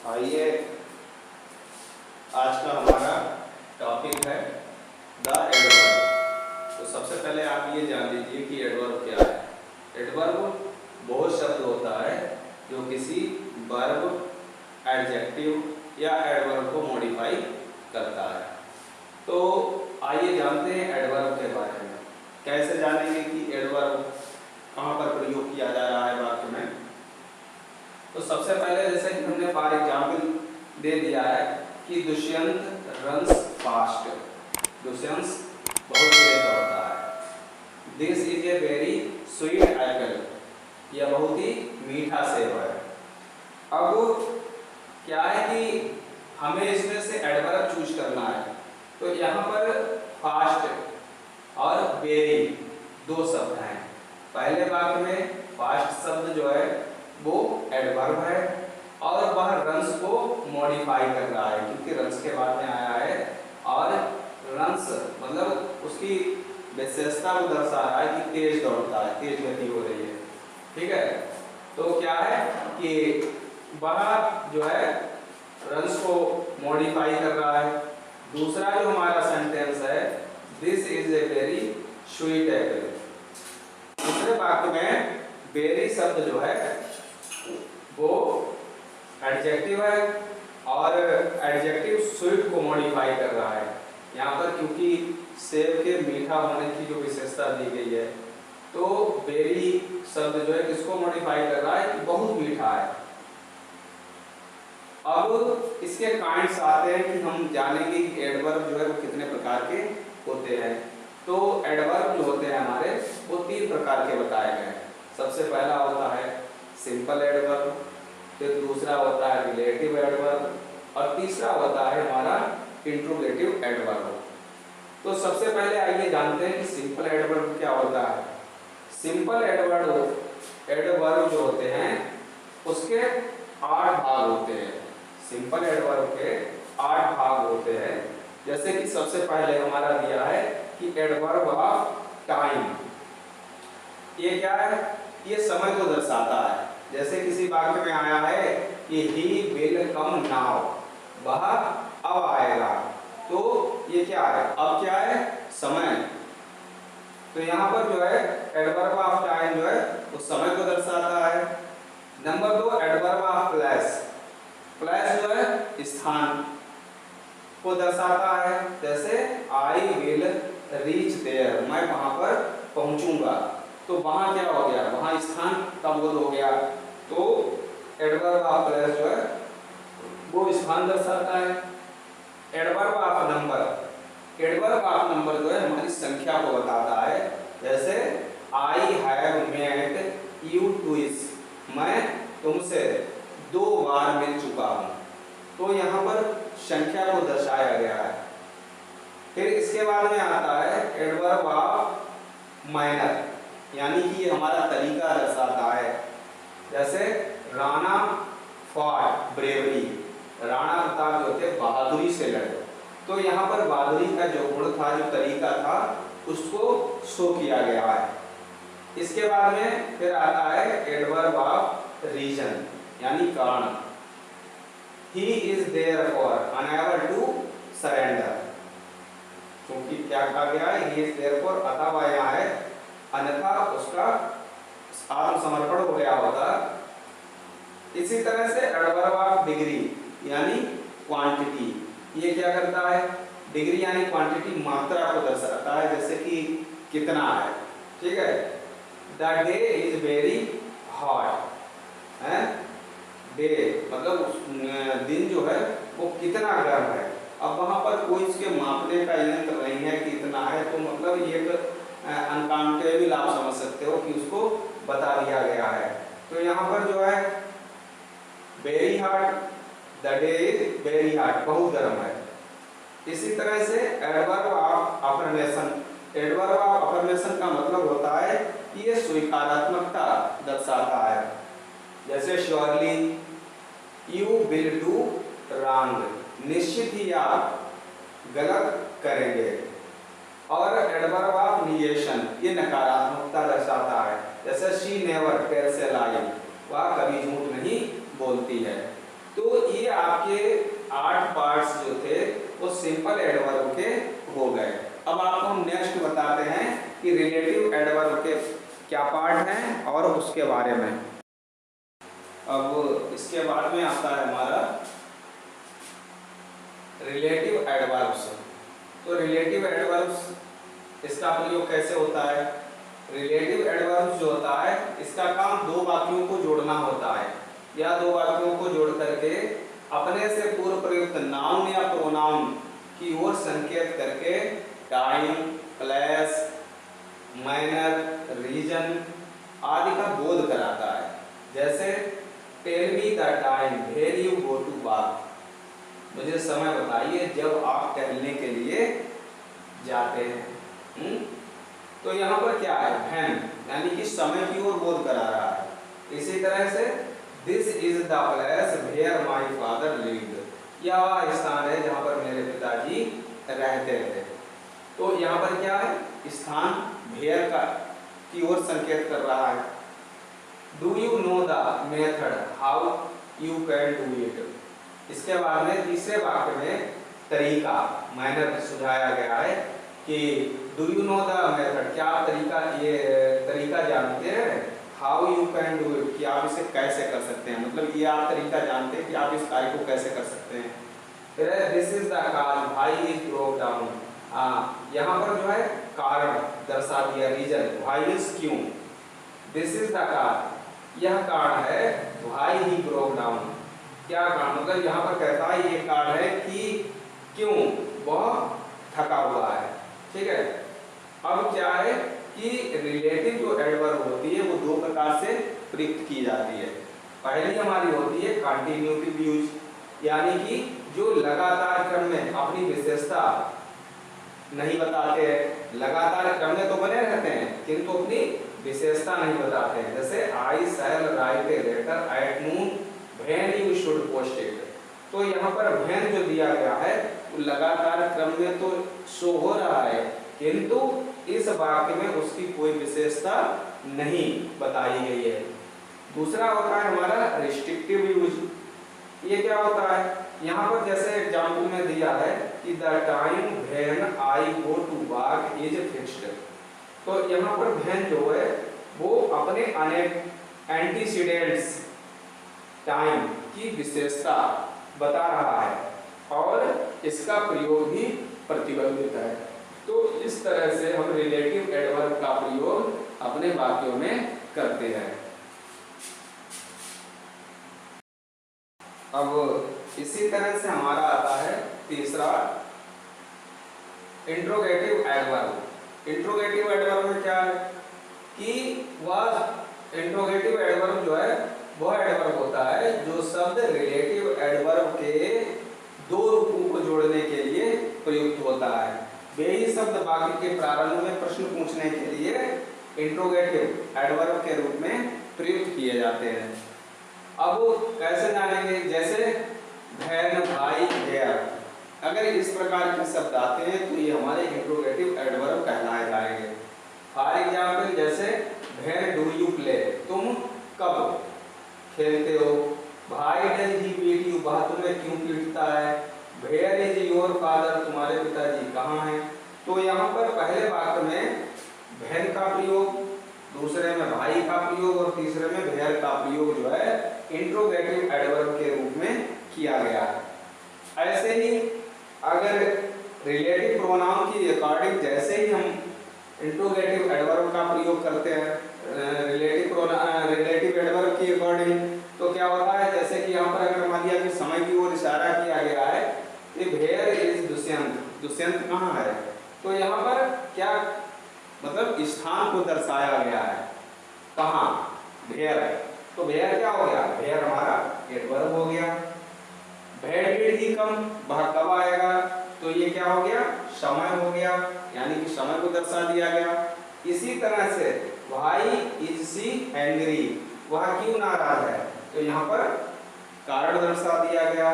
आइए, आज का हमारा टॉपिक है द एडवर्ब। तो सबसे पहले आप ये जान लीजिए कि एडवर्ब क्या है। एडवर्ब बहुत शब्द होता है जो किसी वर्ब, एडजेक्टिव या एडवर्ब को मॉडिफाई करता है। तो आइए जानते हैं एडवर्ब के बारे में। कैसे जानेंगे कि एडवर्ब कहाँ पर प्रयोग किया जा रहा है वाक्य में। तो सबसे पहले जैसे कि हमने फॉर एग्जाम्पल दे दिया है कि दुष्यंत रन्स फास्ट। दुष्यंत बहुत तेज दौड़ता है। This is a very sweet Apple. यह बहुत ही मीठा सेब है। अब क्या है कि हमें इसमें से एडवर्ब चूज करना है। तो यहाँ पर फास्ट और वेरी दो शब्द हैं। पहले वाक्य में फास्ट शब्द जो है वो एडवर्ब है और वह रन्स को मॉडिफाई कर रहा है क्योंकि रन्स के बाद में आया है और रन्स मतलब उसकी विशेषता को दर्शा रहा है कि तेज दौड़ता है, तेज गति हो रही है। ठीक है, तो क्या है कि वह जो है रन्स को मॉडिफाई कर रहा है। दूसरा जो हमारा सेंटेंस है, this is a very sweet Apple. दूसरे वाक्य में वेरी शब्द जो है वो एडजेक्टिव है और एडजेक्टिव स्वीट को मॉडिफाई कर रहा है। यहाँ पर क्योंकि सेब के मीठा होने की जो विशेषता दी गई है, तो वेरी शब्द जो है किसको मॉडिफाई कर रहा है कि बहुत मीठा है। अब इसके काइंड्स आते हैं कि हम जानेंगे कि एडवर्ब जो है वो कितने प्रकार के होते हैं। तो एडवर्ब जो होते हैं हमारे वो 3 प्रकार के बताए गए हैं। सबसे पहला होता है सिंपल एडवर्ब, फिर दूसरा होता है रिलेटिव एडवर्ब और तीसरा होता है हमारा इंट्रोगेटिव एडवर्ब। तो सबसे पहले आइए जानते हैं कि सिंपल एडवर्ब क्या होता है। सिंपल एडवर्ब जो होते हैं उसके 8 भाग होते हैं। सिंपल एडवर्ब के 8 भाग होते हैं। जैसे कि सबसे पहले हमारा दिया है कि एडवर्ब ऑफ टाइम। ये क्या है? ये समय को दर्शाता है। जैसे किसी वाक्य में आया है कि ही विल कम नाउ, वह अब आएगा। तो ये क्या है? अब क्या है? समय। तो यहाँ पर जो है एडवर्ब ऑफ टाइम जो है वो समय को दर्शाता है। Number 2 adverb of place. Place जो है स्थान को दर्शाता है। जैसे आई विल रीच देयर, मैं वहां पर पहुंचूंगा। तो वहां क्या हो गया? वहां स्थान का बोध हो गया। तो एडवर्ब ऑफ प्लेस जो है वो स्थान दर्शाता है। Adverb of number. Adverb of number जो है हमारी संख्या को बताता है। जैसे I have met you twice, मैं तुमसे 2 बार मिल चुका हूं। तो यहाँ पर संख्या को दर्शाया गया है। फिर इसके बाद में आता है एडवर्ब ऑफ मैनर, यानी कि ये हमारा तरीका दर्शाता है। जैसे राणा फॉट ब्रेवरी, राणा प्रताप जो थे बहादुरी से लड़े। तो यहाँ पर बहादुरी का जो गुण था, जो तरीका था, उसको शो किया गया है। इसके बाद में फिर आता है एडवर्ब ऑफ रीजन, यानी कारण। He is therefore unable to surrender, क्योंकि क्या कहा गया है? ही इज देयरफॉर, अतः यहाँ है अन्यथा उसका आत्मसमर्पण हो गया होता। इसी तरह से एडवर्ब ऑफ डिग्री यानी क्वांटिटी, ये क्या करता है? डिग्री यानी क्वांटिटी, मात्रा को दर्शाता है। जैसे कि कितना है। ठीक है, the day is very hot है। डे मतलब दिन जो है वो कितना गर्म है। अब वहां पर कोई इसके मापने का यंत्र नहीं है कि इतना है, तो मतलब ये अनकाउंटेबल आप समझ सकते हो कि उसको बता दिया गया है। तो यहाँ पर जो है very hot, the day is very hot, बहुत गर्म है। इसी तरह से adverb of affirmation. Adverb of affirmation का मतलब होता है कि ये स्वीकारात्मकता दर्शाता है। जैसे surely you will do wrong, निश्चित ही आप गलत करेंगे। और एडवर्ब ऑफ निगेशन, ये नकारात्मकता दर्शाता है। जैसे शी नेवर टेल्स ए लाई, वह कभी झूठ नहीं बोलती है। तो ये आपके 8 पार्ट्स जो थे वो सिंपल एडवर्ब के हो गए। अब आपको हम नेक्स्ट बताते हैं कि रिलेटिव एडवर्ब के क्या पार्ट हैं और उसके बारे में। अब इसके बाद में आता है हमारा रिलेटिव एडवर्ब्स। तो रिलेटिव एडवर्ब्स इसका प्रयोग कैसे होता है? रिलेटिव एडवर्ब्स जो होता है इसका काम दो वाक्यों को जोड़ना होता है, या दो वाक्यों को जोड़ करके अपने से पूर्व प्रयुक्त नाउन या प्रोनाउन की ओर संकेत करके टाइम, प्लेस, मैनर, रीजन आदि का बोध कराता है। जैसे tell me the time where you go to walk, मुझे समय बताइए जब आप टहलने के लिए जाते हैं। तो यहाँ पर क्या है? व्हेन, यानी कि समय की ओर बोध करा रहा है। इसी तरह से this is the place where my father lived, यह वह स्थान है जहाँ पर मेरे पिताजी रहते थे। तो यहाँ पर क्या है? स्थान वेयर का की ओर संकेत कर रहा है। Do you know the method how you can do it, इसके बाद में तीसरे वाक्य में तरीका, मैनर सुझाया गया है कि do you know the method, क्या आप तरीका जानते हैं? How you can do it, कि आप इसे कैसे कर सकते हैं, मतलब ये आप तरीका जानते हैं कि आप इस कार्य को कैसे कर सकते हैं। फिर this is the cause why is broke down, यहाँ पर जो है कारण दर्शा दिया, रीजन, व्हाई इज क्यों। दिस इज द काज, यह कारण है, व्हाई ही ब्रोक डाउन, क्या कारण, मतलब यहाँ पर कहता है ये कारण है कि क्यों वह थका हुआ है। ठीक है। अब क्या है कि रिलेटिव जो एडवर्ब होती है वो दो प्रकार से प्रयुक्त की जाती है। पहली हमारी होती है कंटिन्यूटिव यूज, यानी कि जो लगातार क्रम में अपनी विशेषता नहीं बताते हैं, लगातार क्रम में तो बने रहते हैं किंतु अपनी विशेषता नहीं बताते हैं। जैसे I shall write a letter at noon when you should post it, तो यहाँ पर व्हेन जो दिया गया है वो लगातार क्रम में तो शो हो रहा है किंतु इस वाक्य में उसकी कोई विशेषता नहीं बताई गई है। दूसरा होता है हमारा रिस्ट्रिक्टिव यूज। ये क्या होता है? यहाँ पर जैसे एग्जाम्पल में दिया है कि the time when I go to walk is fixed, तो यहाँ पर व्हेन जो है वो अपने एंटीसीडेंट्स टाइम की विशेषता बता रहा है और इसका प्रयोग भी प्रतिबंधित है। तो इस तरह से हम रिलेटिव एडवर्ब का प्रयोग अपने वाक्यों में करते हैं। अब इसी तरह से हमारा आता है तीसरा इंट्रोगेटिव एडवर्ब। इंट्रोगेटिव एडवर्ब में क्या है कि वह इंट्रोगेटिव एडवर्ब जो है वह एडवर्ब होता है जो शब्द रिलेटिव एडवर्ब के दो रूपों को जोड़ने के लिए प्रयुक्त होता है। वे ही शब्द वाक्य के प्रारंभ में प्रश्न पूछने के लिए इंट्रोगेटिव एडवर्ब के रूप में प्रयुक्त किए जाते हैं। अब कैसे जानेंगे? जैसे बहन, भाई, देयर, अगर इस प्रकार के शब्द आते हैं तो ये हमारे इंट्रोगेटिव एडवर्ब कहलाए जाएंगे। फॉर एग्जाम्पल जैसे बहन डू यू प्ले, तुम कब खेलते हो। भाई डज ही बीट यू, वह तुम्हें क्यों पीटता है। वेयर इज योर फादर, तुम्हारे पिताजी कहाँ हैं। तो यहाँ पर पहले वाक्य में बहन का प्रयोग, दूसरे में भाई का प्रयोग और तीसरे में वेयर का प्रयोग जो है इंट्रोगेटिव एडवर्ब के रूप में किया गया है। ऐसे ही अगर रिलेटिव प्रोनाउन की अकॉर्डिंग जैसे ही हम इंट्रोगेटिव एडवर्ब का प्रयोग करते हैं रिलेटिव एडवर्ब की अकॉर्डिंग, तो क्या होता है? जैसे कि यहाँ पर अगर मान लिया कि समय की ओर इशारा किया गया है कि वेयर इज दुष्यंत, दुष्यंत कहाँ है, तो यहाँ पर क्या मतलब स्थान को दर्शाया गया है, कहाँ, वेयर। तो वेयर क्या हो गया? वेयर हमारा एडवर्ब हो गया। वेयर डिड ही कम, वह कब आएगा, तो ये क्या हो गया? समय हो गया, यानी कि समय को दर्शा दिया गया। इसी तरह से व्हाई इज शी एंग्री, वह क्यों नाराज है, तो यहाँ पर कारण दर्शा दिया गया।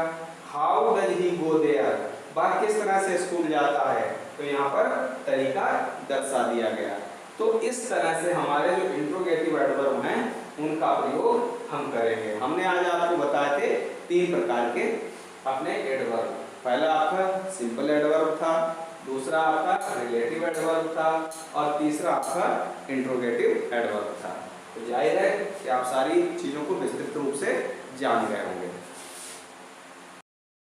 How does he go there, वह किस तरह से स्कूल जाता है, तो यहाँ पर तरीका दर्शा दिया गया। तो इस तरह से हमारे जो इंट्रोगेटिव एडवर्ब हैं उनका प्रयोग हम करेंगे। हमने आज आपको बताए थे 3 प्रकार के अपने एडवर्ब। पहला आपका सिंपल एडवर्ब था, दूसरा आपका रिलेटिव एडवर्ब था और तीसरा आपका इंट्रोगेटिव एडवर्ब था। तो जाहिर है कि आप सारी चीज़ों को विस्तृत रूप से जान गए होंगे।